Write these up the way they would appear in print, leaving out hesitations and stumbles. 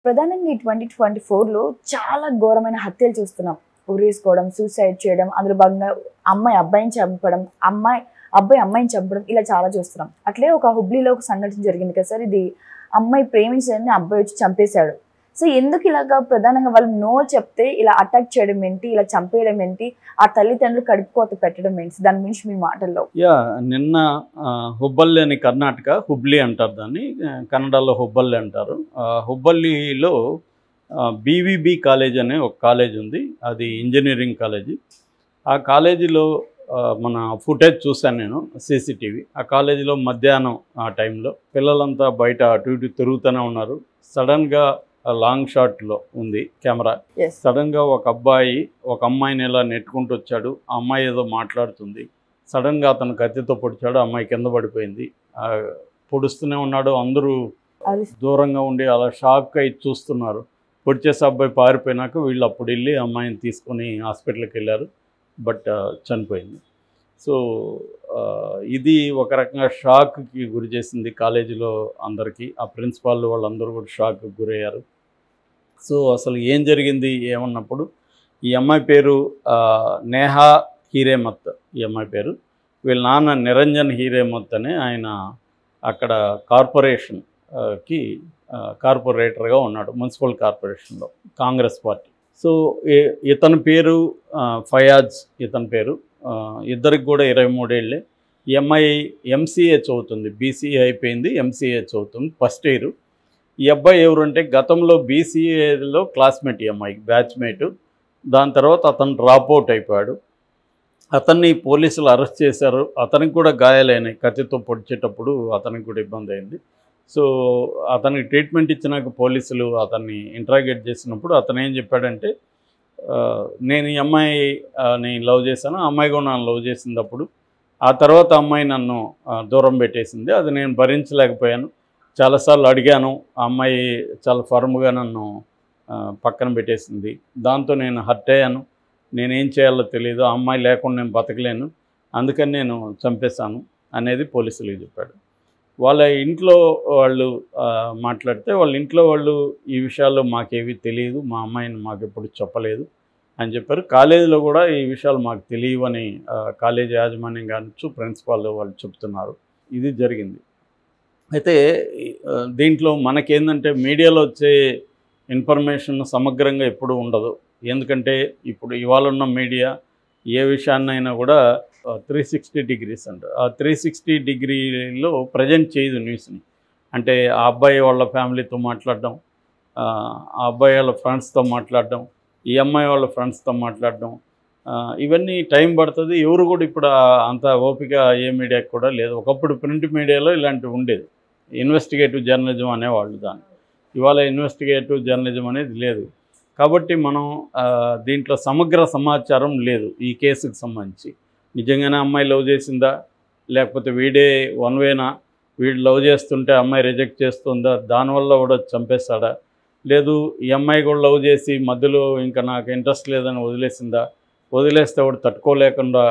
ప్రధానంగా ఈ 2024లో చాలా ఘోరమైన హత్యలు చూస్తున్నాం. ఉరేసుకోవడం, సూసైడ్ చేయడం, అందులో భాగంగా అమ్మాయి అబ్బాయిని చంపడం, అబ్బాయి అమ్మాయిని చంపడం, ఇలా చాలా చూస్తున్నాం. అట్లే ఒక హుబ్లీలో ఒక సంఘటన జరిగింది కదా సార్. ఇది అమ్మాయి ప్రేమించడాన్ని అబ్బాయి వచ్చి చంపేశాడు. సో ఎందుకు ఇలాగా ప్రధానంగా వాళ్ళు నో చెప్తే ఇలా అటాక్ చేయడం ఏంటి, ఇలా చంపేయడం ఏంటి, ఆ తల్లిదండ్రులు కడుపుకోత పెట్టడం ఏంటి, దాని గురించి మీ మాటల్లో? నిన్న హుబ్బల్లి అని కర్ణాటక, హుబ్లీ అంటారు దాన్ని, కన్నడలో హుబ్బల్లి అంటారు. హుబ్బల్లిలో బీవీబీ కాలేజ్ అనే ఒక కాలేజ్ ఉంది. అది ఇంజనీరింగ్ కాలేజీ. ఆ కాలేజీలో మన ఫుటేజ్ చూశాను నేను, సీసీటీవీ. ఆ కాలేజీలో మధ్యాహ్నం ఆ టైంలో పిల్లలంతా బయట అటు ఇటు తిరుగుతూనే ఉన్నారు. సడన్గా లాంగ్ షాట్లో ఉంది కెమెరా. సడన్గా ఒక అబ్బాయి ఒక అమ్మాయిని ఇలా నెట్టుకుంటూ వచ్చాడు. ఆ అమ్మాయి ఏదో మాట్లాడుతుంది. సడన్గా అతను కత్తితో పొడిచాడు. అమ్మాయి కింద పడిపోయింది. పొడుస్తూనే ఉన్నాడు. అందరూ దూరంగా ఉండి అలా షాక్ అయి చూస్తున్నారు. పొడిచేసి అబ్బాయి పారిపోయినాక వీళ్ళు అప్పుడు వెళ్ళి అమ్మాయిని తీసుకొని హాస్పిటల్కి వెళ్ళారు. బట్ చనిపోయింది. సో ఇది ఒక రకంగా షాక్కి గురి చేసింది కాలేజీలో అందరికీ. ఆ ప్రిన్సిపాల్ వాళ్ళందరూ కూడా షాక్కి గురయ్యారు. సో అసలు ఏం జరిగింది ఏమన్నప్పుడు, ఈ అమ్మాయి పేరు నేహా హీరేమత్. ఈ అమ్మాయి పేరు. వీళ్ళ నాన్న నిరంజన్ హీరేమత్ అని ఆయన అక్కడ కార్పొరేషన్కి కార్పొరేటర్గా ఉన్నాడు, మున్సిపల్ కార్పొరేషన్లో, కాంగ్రెస్ పార్టీ. సో ఇతని పేరు ఫయాజ్. ఇతని పేరు. ఇద్దరికి కూడా 23 ఏళ్ళే. ఈ అమ్మాయి ఎంసీఏ చదువుతుంది. బీసీఏ అయిపోయింది, ఎంసీఏ చదువుతుంది, ఫస్ట్ ఇయర్. ఈ అబ్బాయి ఎవరు అంటే గతంలో బీసీఏలో క్లాస్మేట్, ఈ అమ్మాయికి బ్యాచ్మేటు. దాని తర్వాత అతను డ్రాప్ అవుట్ అయిపోయాడు. అతన్ని పోలీసులు అరెస్ట్ చేశారు. అతనికి కూడా గాయాలైనాయి. కత్తితో పొడిచేటప్పుడు అతనికి కూడా ఇబ్బంది అయింది. సో అతనికి ట్రీట్మెంట్ ఇచ్చినాక పోలీసులు అతన్ని ఇంట్రాగేట్ చేసినప్పుడు అతను ఏం చెప్పాడంటే, నేను ఈ అమ్మాయిని లవ్ చేశాను, అమ్మాయి కూడా నన్ను లవ్ చేసినప్పుడు ఆ తర్వాత అమ్మాయి నన్ను దూరం పెట్టేసింది. అది నేను భరించలేకపోయాను. చాలాసార్లు అడిగాను. ఆ అమ్మాయి చాలా ఫర్మ్గా నన్ను పక్కన పెట్టేసింది. దాంతో నేను హర్ట్ అయ్యాను. నేనేం చేయాలో తెలియదు. ఆ అమ్మాయి లేకుండా నేను బతకలేను. అందుకని నేను చంపేశాను అనేది పోలీసులకు చెప్పాడు. వాళ్ళ ఇంట్లో వాళ్ళు మాట్లాడితే, వాళ్ళ ఇంట్లో వాళ్ళు ఈ విషయాల్లో మాకేవి తెలియదు, మా అమ్మాయిని మాకు ఎప్పుడు చెప్పలేదు అని చెప్పారు. కాలేజీలో కూడా ఈ విషయాలు మాకు తెలియవని కాలేజీ యాజమాన్యం కావచ్చు, ప్రిన్సిపాల్ వాళ్ళు చెప్తున్నారు. ఇది జరిగింది. అయితే దీంట్లో మనకేందంటే మీడియాలో వచ్చే ఇన్ఫర్మేషన్ సమగ్రంగా ఎప్పుడు ఉండదు. ఎందుకంటే ఇప్పుడు ఇవాళ ఉన్న మీడియా ఏ విషయాన్నైనా కూడా 360 degrees అంటారు. ఆ 360 degreeలో ప్రజెంట్ చేయదు న్యూస్ని. అంటే ఆ అబ్బాయి వాళ్ళ ఫ్యామిలీతో మాట్లాడడం, ఆ అబ్బాయి వాళ్ళ ఫ్రెండ్స్తో మాట్లాడడం, ఈ అమ్మాయి వాళ్ళ ఫ్రెండ్స్తో మాట్లాడడం, ఇవన్నీ టైం పడుతుంది. ఎవరు కూడా ఇప్పుడు అంత ఓపిక ఏ మీడియాకి కూడా లేదు. ఒకప్పుడు ప్రింట్ మీడియాలో ఇలాంటివి ఉండేది. ఇన్వెస్టిగేటివ్ జర్నలిజం అనేవాళ్ళు దాన్ని. ఇవాళ ఇన్వెస్టిగేటివ్ జర్నలిజం అనేది లేదు. కాబట్టి మనం దీంట్లో సమగ్ర సమాచారం లేదు ఈ కేసుకు సంబంధించి. నిజంగానే అమ్మాయి లవ్ చేసిందా, లేకపోతే వీడే వన్ వేనా, వీడు లవ్ చేస్తుంటే అమ్మాయి రిజెక్ట్ చేస్తుందా, దానివల్ల కూడా చంపేస్తాడా, లేదు ఈ అమ్మాయి కూడా లవ్ చేసి మధ్యలో ఇంకా నాకు ఇంట్రెస్ట్ లేదని వదిలేసిందా, వదిలేస్తే కూడా తట్టుకోలేకుండా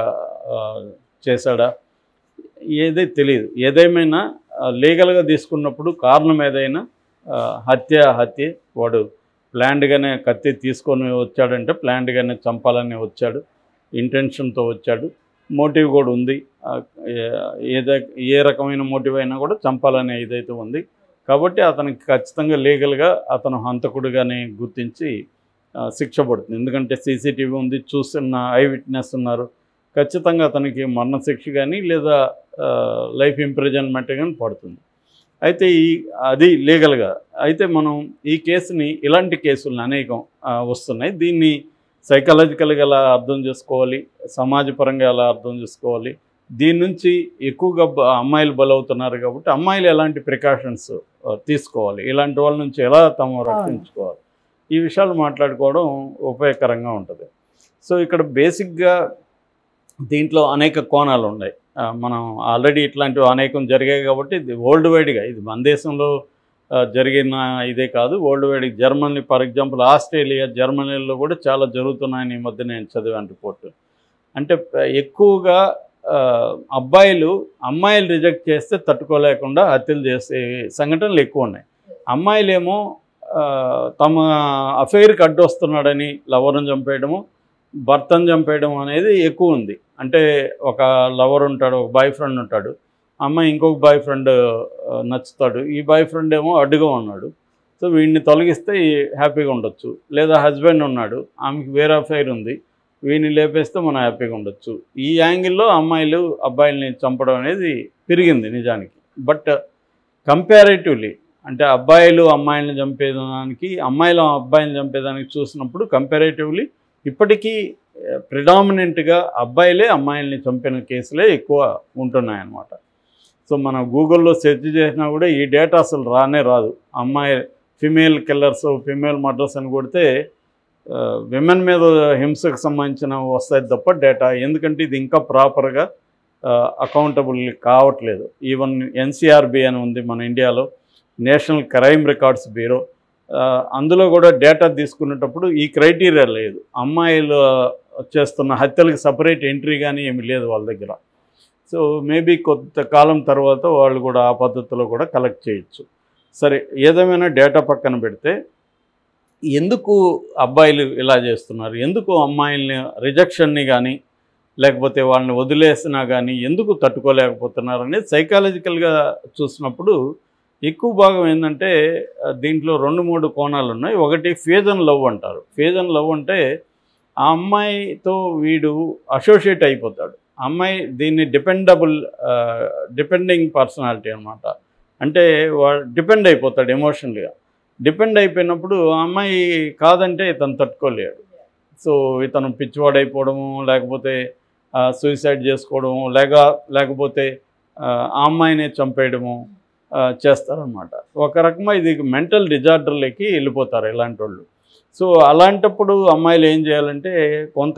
చేశాడా, ఏదే తెలియదు. ఏదేమైనా లీగల్గా తీసుకున్నప్పుడు కారణం ఏదైనా హత్య వాడు ప్లాన్డ్గానే కత్తి తీసుకొని వచ్చాడంటే ప్లాన్డ్గానే చంపాలని వచ్చాడు, ఇంటెన్షన్తో వచ్చాడు. మోటివ్ కూడా ఉంది. ఏ రకమైన మోటివ్ అయినా కూడా చంపాలనే ఇదైతే ఉంది. కాబట్టి అతనికి ఖచ్చితంగా లీగల్గా అతను హంతకుడుగానే గుర్తించి శిక్ష పడుతుంది. ఎందుకంటే సీసీటీవీ ఉంది, చూస్తున్న ఐ విట్నెస్ ఉన్నారు. ఖచ్చితంగా అతనికి మరణశిక్ష కానీ లేదా లైఫ్ ఇంప్రిజన్మెంట్ కానీ పడుతుంది. అయితే అది లీగల్గా. అయితే మనం ఈ కేసుని, ఇలాంటి కేసులను అనేకం వస్తున్నాయి. దీన్ని సైకలాజికల్గా ఎలా అర్థం చేసుకోవాలి, సమాజపరంగా ఎలా అర్థం చేసుకోవాలి, దీని నుంచి ఎక్కువగా అమ్మాయిలు బలవుతున్నారు కాబట్టి అమ్మాయిలు ఎలాంటి ప్రికాషన్స్ తీసుకోవాలి, ఇలాంటి వాళ్ళ నుంచి ఎలా తాము రక్షించుకోవాలి, ఈ విషయాలు మాట్లాడుకోవడం ఉపయోగకరంగా ఉంటుంది. సో ఇక్కడ బేసిక్గా దీంట్లో అనేక కోణాలు ఉన్నాయి. మనం ఆల్రెడీ ఇట్లాంటివి అనేకం జరిగాయి కాబట్టి ఇది వరల్డ్ వైడ్గా, ఇది మన దేశంలో జరిగిన ఇదే కాదు, world wide. Germany for example, Australia, జర్మనీలో కూడా చాలా జరుగుతున్నాయని ఈ మధ్య నేను చదివాను రిపోర్టు. అంటే ఎక్కువగా అమ్మాయిలు రిజెక్ట్ చేస్తే తట్టుకోలేకుండా హత్యలు చేసే సంఘటనలు ఎక్కువ ఉన్నాయి. అమ్మాయిలేమో తమ అఫైర్కి అడ్డొస్తున్నాడని లవర్ను చంపేయడము, భర్తను చంపేయడం అనేది ఎక్కువ ఉంది. అంటే ఒక లవర్ ఉంటాడు, ఒక బాయ్ ఫ్రెండ్ ఉంటాడు, అమ్మాయి ఇంకొక బాయ్ ఫ్రెండ్ నచ్చుతాడు, ఈ బాయ్ ఫ్రెండ్ ఏమో అడ్డుగా ఉన్నాడు, సో వీడిని తొలగిస్తే హ్యాపీగా ఉండొచ్చు. లేదా హస్బెండ్ ఉన్నాడు, ఆమెకి వేరే అఫైర్ ఉంది, వీడిని లేపేస్తే మనం హ్యాపీగా ఉండొచ్చు. ఈ యాంగిల్లో అమ్మాయిలు అబ్బాయిల్ని చంపడం అనేది పెరిగింది నిజానికి. బట్ కంపారేటివ్లీ అంటే అబ్బాయిలు అమ్మాయిలను చంపేదానికి, అమ్మాయిలు అబ్బాయిని చంపేదానికి చూసినప్పుడు కంపారేటివ్లీ ఇప్పటికీ ప్రిడామినెంట్గా అబ్బాయిలే అమ్మాయిల్ని చంపిన కేసులే ఎక్కువ ఉంటున్నాయన్నమాట. సో మనం గూగుల్లో సెర్చ్ చేసినా కూడా ఈ డేటా అసలు రానే రాదు. అమ్మాయి ఫిమేల్ కిల్లర్స్, ఫిమేల్ మర్డర్స్ అని కొడితే విమెన్ మీద హింసకు సంబంధించిన వస్తాయి తప్ప డేటా. ఎందుకంటే ఇది ఇంకా ప్రాపర్గా అకౌంటబుల్ కావట్లేదు. ఈవెన్ ఎన్సిఆర్బి అని ఉంది మన ఇండియాలో, నేషనల్ క్రైమ్ రికార్డ్స్ బ్యూరో, అందులో కూడా డేటా తీసుకునేటప్పుడు ఈ క్రైటీరియా లేదు. అమ్మాయిలు చేస్తున్న హత్యలకు సపరేట్ ఎంట్రీ కానీ ఏమి లేదు వాళ్ళ దగ్గర. సో మేబీ కొంతకాలం తర్వాత వాళ్ళు కూడా ఆ పద్ధతిలో కూడా కలెక్ట్ చేయొచ్చు. సరే, ఏదేమైనా డేటా పక్కన పెడితే ఎందుకు అబ్బాయిలు ఇలా చేస్తున్నారు, ఎందుకు అమ్మాయిల్ని రిజెక్షన్ని కానీ లేకపోతే వాళ్ళని వదిలేసినా కానీ ఎందుకు తట్టుకోలేకపోతున్నారు అనేది సైకాలజికల్గా చూసినప్పుడు ఎక్కువ భాగం ఏంటంటే దీంట్లో 2-3 కోణాలు ఉన్నాయి. ఒకటి ఫేజ్ అండ్ లవ్ అంటారు. ఫేజ్ అండ్ లవ్ అంటే ఆ అమ్మాయితో వీడు అసోసియేట్ అయిపోతాడు. అమ్మాయి దీన్ని డిపెండింగ్ పర్సనాలిటీ అనమాట. అంటే వాడు డిపెండ్ అయిపోతాడు ఎమోషనల్గా. డిపెండ్ అయిపోయినప్పుడు ఆ అమ్మాయి కాదంటే ఇతను తట్టుకోలేడు. సో ఇతను పిచ్చివాడైపోవడము, లేకపోతే సూసైడ్ చేసుకోవడము, లేకపోతే ఆ అమ్మాయిని చంపేయడము చేస్తారనమాట. ఒక రకంగా ఇది మెంటల్ డిజార్డర్లకి వెళ్ళిపోతారు ఇలాంటి వాళ్ళు. సో అలాంటప్పుడు అమ్మాయిలు ఏం చేయాలంటే కొంత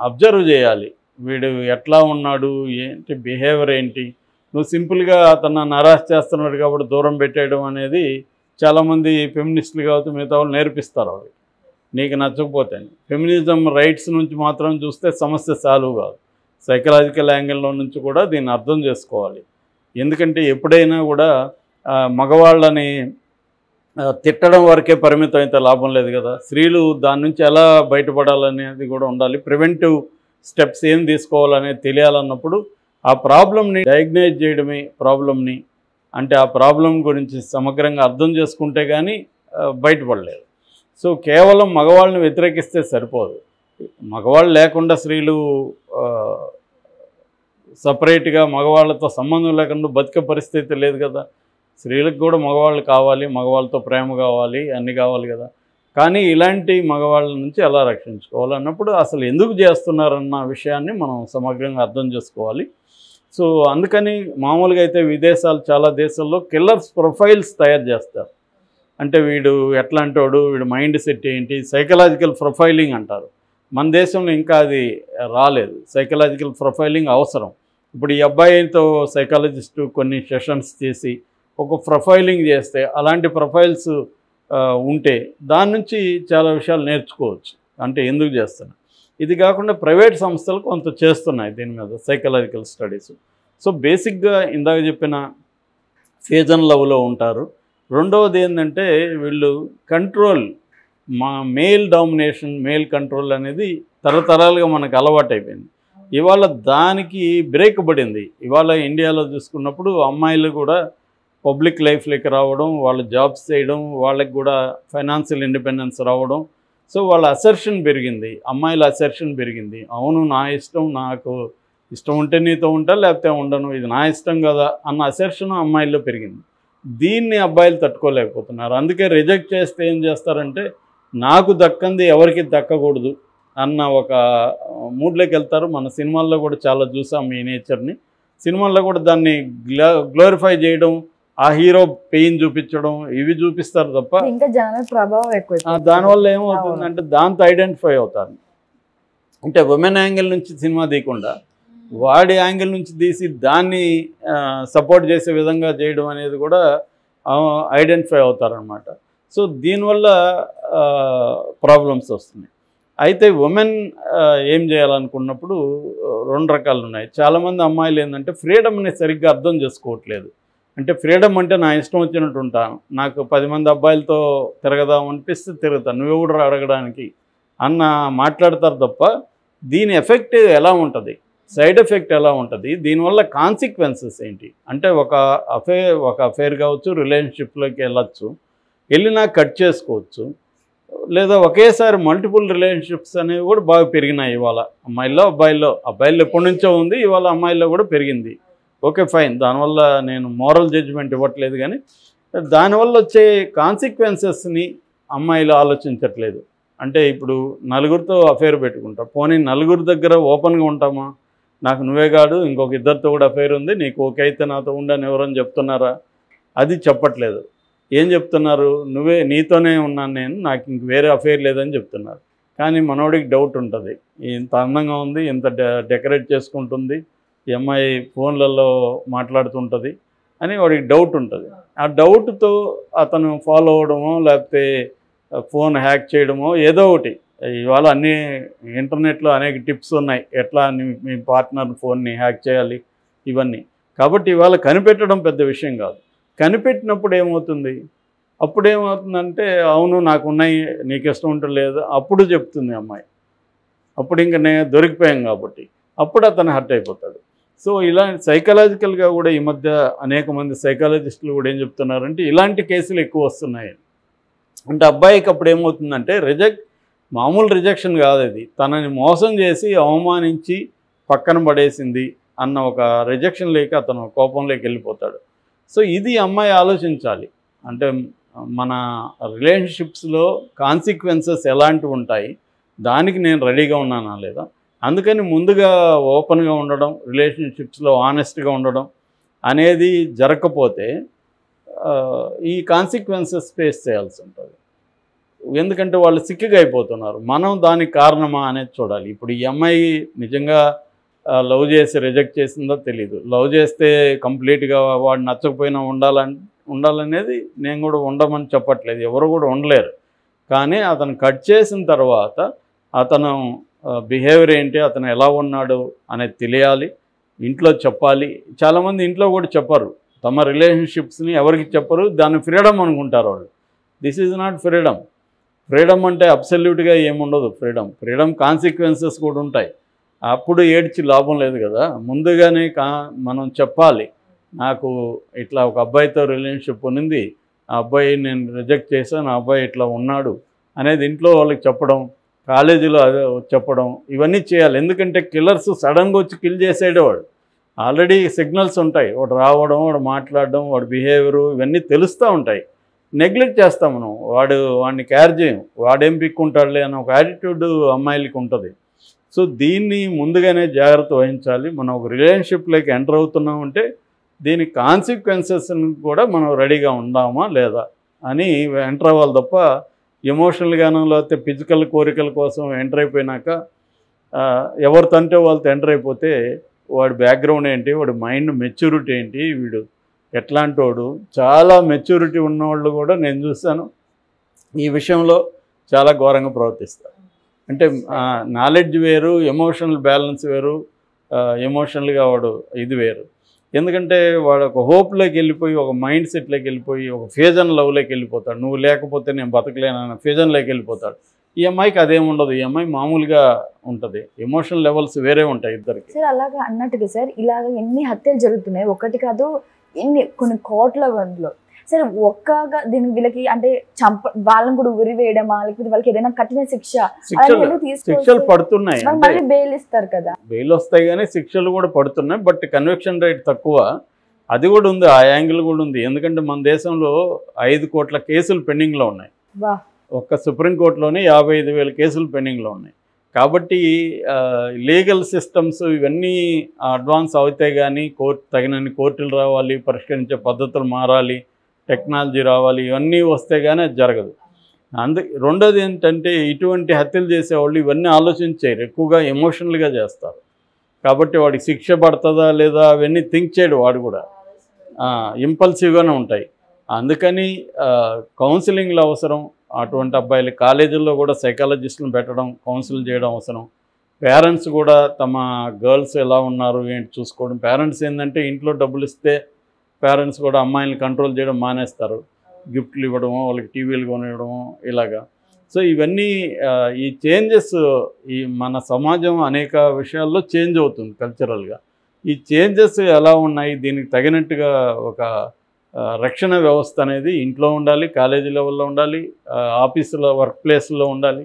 అబ్జర్వ్ చేయాలి, వీడు ఎట్లా ఉన్నాడు, ఏంటి బిహేవియర్ ఏంటి. నువ్వు సింపుల్గా అతను నరాశ చేస్తున్నాడు కాబట్టి దూరం పెట్టేయడం అనేది చాలామంది ఫెమినిస్టులు కావచ్చు మిగతా వాళ్ళు నేర్పిస్తారు. అవి నీకు నచ్చకపోతే ఫెమినిజం రైట్స్ నుంచి మాత్రం చూస్తే సమస్య సాల్వ్ కాదు. సైకలాజికల్ యాంగిల్లో నుంచి కూడా దీన్ని అర్థం చేసుకోవాలి. ఎందుకంటే ఎప్పుడైనా కూడా మగవాళ్ళని తిట్టడం వరకే పరిమితం అయితే లాభం లేదు కదా. స్త్రీలు దాని నుంచి ఎలా బయటపడాలనేది కూడా ఉండాలి. ప్రివెంటివ్ స్టెప్స్ ఏం తీసుకోవాలనేది తెలియాలన్నప్పుడు ఆ ప్రాబ్లమ్ని డయాగ్నైజ్ చేయడమే ప్రాబ్లమ్ని, అంటే ఆ ప్రాబ్లం గురించి సమగ్రంగా అర్థం చేసుకుంటే కానీ బయటపడలేదు. సో కేవలం మగవాళ్ళని వ్యతిరేకిస్తే సరిపోదు. మగవాళ్ళు లేకుండా స్త్రీలు సపరేట్గా మగవాళ్ళతో సంబంధం లేకుండా బతికే పరిస్థితి లేదు కదా. స్త్రీలకు కూడా మగవాళ్ళు కావాలి, మగవాళ్ళతో ప్రేమ కావాలి, అన్నీ కావాలి కదా. కానీ ఇలాంటి మగవాళ్ళ నుంచి ఎలా రక్షించుకోవాలి అన్నప్పుడు అసలు ఎందుకు చేస్తున్నారన్న విషయాన్ని మనం సమగ్రంగా అర్థం చేసుకోవాలి. సో అందుకని మామూలుగా అయితే విదేశాలు చాలా దేశాల్లో కిల్లర్స్ ప్రొఫైల్స్ తయారు చేస్తారు. అంటే వీడు ఎట్లాంటి వాడు, వీడు మైండ్ సెట్ ఏంటి, సైకలాజికల్ ప్రొఫైలింగ్ అంటారు. మన దేశంలో ఇంకా అది రాలేదు. సైకలాజికల్ ప్రొఫైలింగ్ అవసరం. ఇప్పుడు ఈ అబ్బాయితో సైకాలజిస్టు కొన్ని సెషన్స్ చేసి ఒక ప్రొఫైలింగ్ చేస్తే అలాంటి ప్రొఫైల్స్ ఉంటే దాని నుంచి చాలా విషయాలు నేర్చుకోవచ్చు. అంటే ఎందుకు చేస్తున్నా. ఇది కాకుండా ప్రైవేట్ సంస్థలు కొంత చేస్తున్నాయి దీని మీద సైకలాజికల్ స్టడీస్. సో బేసిక్గా ఇందాక చెప్పిన ఫేజ్ అండ్ లవ్లో ఉంటారు. రెండవది ఏంటంటే వీళ్ళు control, male domination, male control అనేది తరతరాలుగా మనకు అలవాటైపోయింది. ఇవాళ దానికి బ్రేక్ పడింది. ఇవాళ ఇండియాలో చూసుకున్నప్పుడు అమ్మాయిలు కూడా పబ్లిక్ లైఫ్లోకి రావడం, వాళ్ళు జాబ్స్ చేయడం, వాళ్ళకి కూడా ఫైనాన్షియల్ ఇండిపెండెన్స్ రావడం. సో వాళ్ళ అసర్షన్ పెరిగింది, అమ్మాయిల అసర్షన్ పెరిగింది. అవును నా ఇష్టం, నాకు ఇష్టం ఉంటే నీతో ఉంటా లేకపోతే ఉండను, ఇది నా ఇష్టం కదా అన్న అసర్షన్ అమ్మాయిల్లో పెరిగింది. దీన్ని అబ్బాయిలు తట్టుకోలేకపోతున్నారు. అందుకే రిజెక్ట్ చేస్తే ఏం చేస్తారంటే నాకు దక్కంది ఎవరికి దక్కకూడదు అన్న ఒక మూడ్లోకి వెళ్తారు. మన సినిమాల్లో కూడా చాలా చూసాం ఈ నేచర్ని. సినిమాల్లో కూడా దాన్ని గ్లోరిఫై చేయడం, ఆ హీరో పెయిన్ చూపించడం, ఇవి చూపిస్తారు తప్ప ఇంకా జనాల ప్రభావం ఎక్కువ. దానివల్ల ఏమవుతుందంటే దాంతో ఐడెంటిఫై అవుతారు. అంటే ఉమెన్ యాంగిల్ నుంచి సినిమా తీయకుండా వాడి యాంగిల్ నుంచి తీసి దాన్ని సపోర్ట్ చేసే విధంగా చేయడం అనేది కూడా ఐడెంటిఫై అవుతారనమాట. సో దీనివల్ల ప్రాబ్లమ్స్ వస్తున్నాయి. అయితే ఉమెన్ ఏం చేయాలనుకున్నప్పుడు 2 రకాలు ఉన్నాయి. చాలామంది అమ్మాయిలు ఏంటంటే ఫ్రీడమ్ని సరిగ్గా అర్థం చేసుకోవట్లేదు. అంటే ఫ్రీడమ్ అంటే నా ఇష్టం వచ్చినట్టు ఉంటాను, నాకు 10 మంది అబ్బాయిలతో తిరగదాం అనిపిస్తే తిరుగుతాను, నువ్వు కూడా అడగడానికి అన్న మాట్లాడతారు తప్ప దీని ఎఫెక్ట్ ఎలా ఉంటుంది, సైడ్ ఎఫెక్ట్ ఎలా ఉంటుంది, దీనివల్ల కాన్సిక్వెన్సెస్ ఏంటి అంటే ఒక అఫేర్ కావచ్చు, రిలేషన్షిప్లోకి వెళ్ళినా కట్ చేసుకోవచ్చు, లేదా ఒకేసారి మల్టిపుల్ రిలేషన్షిప్స్ అనేవి కూడా బాగా పెరిగినాయి ఇవాళ అబ్బాయిల్లో ఎప్పటి నుంచో ఉంది, ఇవాళ అమ్మాయిల్లో కూడా పెరిగింది. ఓకే ఫైన్, దానివల్ల నేను మోరల్ జడ్జిమెంట్ ఇవ్వట్లేదు, కానీ దానివల్ల వచ్చే కాన్సిక్వెన్సెస్ని అమ్మాయిలు ఆలోచించట్లేదు. అంటే ఇప్పుడు నలుగురితో అఫేర్ పెట్టుకుంటాం, పోనీ నలుగురి దగ్గర ఓపెన్గా ఉంటామా, నాకు నువ్వే కాదు ఇంకొక ఇద్దరితో కూడా అఫేర్ ఉంది, నీకు ఓకే అయితే నాతో ఉండని ఎవరని చెప్తున్నారా, అది చెప్పట్లేదు. ఏం చెప్తున్నారు, నీతోనే ఉన్నాను నేను, నాకు ఇంక వేరే అఫేర్ లేదని చెప్తున్నారు. కానీ మనోడికి డౌట్ ఉంటుంది, ఇంత అందంగా ఉంది, ఇంత డెకరేట్ చేసుకుంటుంది, ఈ అమ్మాయి ఫోన్లలో మాట్లాడుతుంటుంది అని వాడికి డౌట్ ఉంటుంది. ఆ డౌట్తో అతను ఫాలో అవ్వడమో లేకపోతే ఫోన్ హ్యాక్ చేయడమో ఏదో ఒకటి. ఇవాళ అన్ని ఇంటర్నెట్లో అనేక టిప్స్ ఉన్నాయి, ఎట్లా మీ పార్ట్నర్ ఫోన్ని హ్యాక్ చేయాలి ఇవన్నీ. కాబట్టి ఇవాళ కనిపెట్టడం పెద్ద విషయం కాదు. కనిపెట్టినప్పుడు అప్పుడేమవుతుందంటే అవును నాకు ఉన్నాయి, నీకు ఇష్టం ఉండలేదు, అప్పుడు చెప్తుంది అమ్మాయి. అప్పుడు ఇంక నేను దొరికిపోయాం కాబట్టి అప్పుడు అతను హర్ట్ అయిపోతాడు. సో ఇలా సైకలాజికల్గా కూడా ఈ మధ్య అనేక మంది సైకాలజిస్టులు కూడా ఏం చెప్తున్నారంటే ఇలాంటి కేసులు ఎక్కువ వస్తున్నాయి. అంటే అబ్బాయికి అప్పుడు ఏమవుతుందంటే మామూలు రిజెక్షన్ కాదు, అది తనని మోసం చేసి అవమానించి పక్కన పడేసింది అన్న ఒక రిజెక్షన్ లేక అతను కోపంలోకి వెళ్ళిపోతాడు. సో ఇది అమ్మాయి ఆలోచించాలి. అంటే మన రిలేషన్షిప్స్లో కాన్సిక్వెన్సెస్ ఎలాంటివి ఉంటాయి, దానికి నేను రెడీగా ఉన్నానా లేదా. అందుకని ముందుగా ఓపెన్గా ఉండడం, రిలేషన్షిప్స్లో ఆనెస్ట్గా ఉండడం అనేది జరగకపోతే ఈ కాన్సిక్వెన్సెస్ ఫేస్ చేయాల్సి ఉంటుంది. ఎందుకంటే వాళ్ళు సిక్కిగా అయిపోతున్నారు. మనం దానికి కారణమా అనేది చూడాలి. ఇప్పుడు ఈ అమ్మాయి నిజంగా లవ్ చేసి రిజెక్ట్ చేసిందో తెలీదు. లవ్ చేస్తే కంప్లీట్గా వాడు నచ్చకపోయినా ఉండాలనేది నేను కూడా ఉండమని చెప్పట్లేదు, ఎవరు కూడా ఉండలేరు. కానీ అతను కట్ చేసిన తర్వాత అతను బిహేవియర్ ఏంటి, అతను ఎలా ఉన్నాడు అనేది తెలియాలి, ఇంట్లో చెప్పాలి. చాలామంది ఇంట్లో కూడా చెప్పరు, తమ రిలేషన్షిప్స్ని ఎవరికి చెప్పరు, దాన్ని ఫ్రీడమ్ అనుకుంటారు వాళ్ళు. This is not freedom. Freedom అంటే అబ్సల్యూట్గా ఏముండదు. ఫ్రీడమ్ కాన్సిక్వెన్సెస్ కూడా ఉంటాయి. అప్పుడు ఏడ్చి లాభం లేదు కదా. ముందుగానే మనం చెప్పాలి, నాకు ఇట్లా ఒక అబ్బాయితో రిలేషన్షిప్ ఉంది, ఆ అబ్బాయి నేను రిజెక్ట్ చేశాను, ఆ అబ్బాయి ఇట్లా ఉన్నాడు అనేది ఇంట్లో వాళ్ళకి చెప్పడం, కాలేజీలో అదే చెప్పడం, ఇవన్నీ చేయాలి. ఎందుకంటే కిల్లర్స్ సడన్గా వచ్చి కిల్ చేసేవాడు. ఆల్రెడీ సిగ్నల్స్ ఉంటాయి, వాడు రావడం, వాడు మాట్లాడడం, వాడు బిహేవియరు ఇవన్నీ తెలుస్తూ ఉంటాయి. నెగ్లెక్ట్ చేస్తాం మనం, వాడిని కేర్ చేయం, వాడేం పిక్కుంటాడులే అన్న ఒక యాటిట్యూడ్ అమ్మాయిలకి ఉంటుంది. సో దీన్ని ముందుగానే జాగ్రత్త వహించాలి. మనం ఒక రిలేషన్షిప్లోకి ఎంటర్ అవుతున్నామంటే దీని కాన్సిక్వెన్సెస్ని కూడా మనం రెడీగా ఉందామా లేదా అని ఎంటర్ అవ్వాలి తప్ప ఎమోషనల్గానో లేకపోతే ఫిజికల్ కోరికల కోసం ఎంటర్ అయిపోయినాక ఎవరితో అంటే వాళ్ళతో ఎంటర్ అయిపోతే వాడి బ్యాక్గ్రౌండ్ ఏంటి, వాడి మైండ్ మెచ్యూరిటీ ఏంటి, వీడు ఎట్లాంటి వాడు. చాలా మెచ్యూరిటీ ఉన్నవాళ్ళు కూడా నేను చూస్తాను ఈ విషయంలో చాలా ఘోరంగా ప్రవర్తిస్తారు. అంటే నాలెడ్జ్ వేరు, ఎమోషనల్ బ్యాలెన్స్ వేరు, ఎమోషనల్గా వాడు ఇది వేరు. ఎందుకంటే వాడు ఒక హోప్లోకి వెళ్ళిపోయి, ఒక మైండ్ సెట్లోకి వెళ్ళిపోయి, ఒక ఫ్యూజన్ లవ్లోకి వెళ్ళిపోతాడు. నువ్వు లేకపోతే నేను బతకలేనన్న ఫ్యూజన్లోకి వెళ్ళిపోతాడు. ఈ అమ్మాయికి అదేముండదు, ఈ అమ్మాయి మామూలుగా ఉంటుంది. ఎమోషనల్ లెవెల్స్ వేరే ఉంటాయి ఇద్దరికి. సార్ అలాగా అన్నట్టుగా సార్ ఇలాగ ఎన్ని హత్యలు జరుగుతున్నాయి, ఒకటి కాదు కొన్ని కోట్ల మందిలో. సరే ఒక్కగా వీళ్ళకి అంటే వాళ్ళని కూడా ఉరి వేయడమా, లేకపోతే వాళ్ళకి ఏదైనా కఠిన శిక్షలు పడుతున్నాయి, మళ్ళీ బెయిల్ ఇస్తారు కదా, బెయిల్ వస్తాయి కానీ శిక్షలు కూడా పడుతున్నాయి. బట్ కన్విక్షన్ రేట్ తక్కువ, అది కూడా ఉంది, ఆ యాంగిల్ కూడా ఉంది. ఎందుకంటే మన దేశంలో 5 కోట్ల కేసులు పెండింగ్లో ఉన్నాయి. ఒక్క సుప్రీంకోర్టులోనే 55,000 కేసులు పెండింగ్లో ఉన్నాయి. కాబట్టి లీగల్ సిస్టమ్స్ ఇవన్నీ అడ్వాన్స్ అవుతాయి కానీ తగినన్ని కోర్టులు రావాలి, పరిష్కరించే పద్ధతులు మారాలి, టెక్నాలజీ రావాలి, ఇవన్నీ వస్తే కానీ అది జరగదు. రెండోది ఏంటంటే ఇటువంటి హత్యలు చేసేవాళ్ళు ఇవన్నీ ఆలోచించారు, ఎక్కువగా ఎమోషనల్గా చేస్తారు. కాబట్టి వాడికి శిక్ష పడుతుందా లేదా అవన్నీ థింక్ చేయడు, వాడు కూడా ఇంపల్సివ్గానే ఉంటాయి. అందుకని కౌన్సిలింగ్లు అవసరం. అటువంటి అబ్బాయిలు కాలేజీల్లో కూడా సైకాలజిస్టులను పెట్టడం, కౌన్సిల్ చేయడం అవసరం. పేరెంట్స్ కూడా తమ గర్ల్స్ ఎలా ఉన్నారు ఏంటి చూసుకోవడం. పేరెంట్స్ ఏంటంటే ఇంట్లో డబ్బులు ఇస్తే పేరెంట్స్ కూడా అమ్మాయిని కంట్రోల్ చేయడం మానేస్తారు, గిఫ్ట్లు ఇవ్వడము, వాళ్ళకి టీవీలు కొనివ్వడము ఇలాగా. సో ఇవన్నీ ఈ చేంజెస్, ఈ మన సమాజం అనేక విషయాల్లో చేంజ్ అవుతుంది కల్చరల్గా. ఈ చేంజెస్ ఎలా ఉన్నాయి, దీనికి తగినట్టుగా ఒక రక్షణ వ్యవస్థ అనేది ఇంట్లో ఉండాలి, కాలేజీ లెవెల్లో ఉండాలి, ఆఫీసులో వర్క్ ప్లేస్లో ఉండాలి.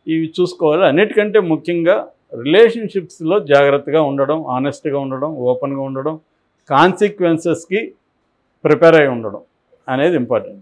ఇవి చూసుకోవాలి. అన్నిటికంటే ముఖ్యంగా రిలేషన్షిప్స్లో జాగ్రత్తగా ఉండడం, ఆనెస్ట్గా ఉండడం, ఓపెన్గా ఉండడం, కాన్సిక్వెన్సెస్కి ప్రిపేర్ అయి ఉండడం అనేది ఇంపార్టెంట్.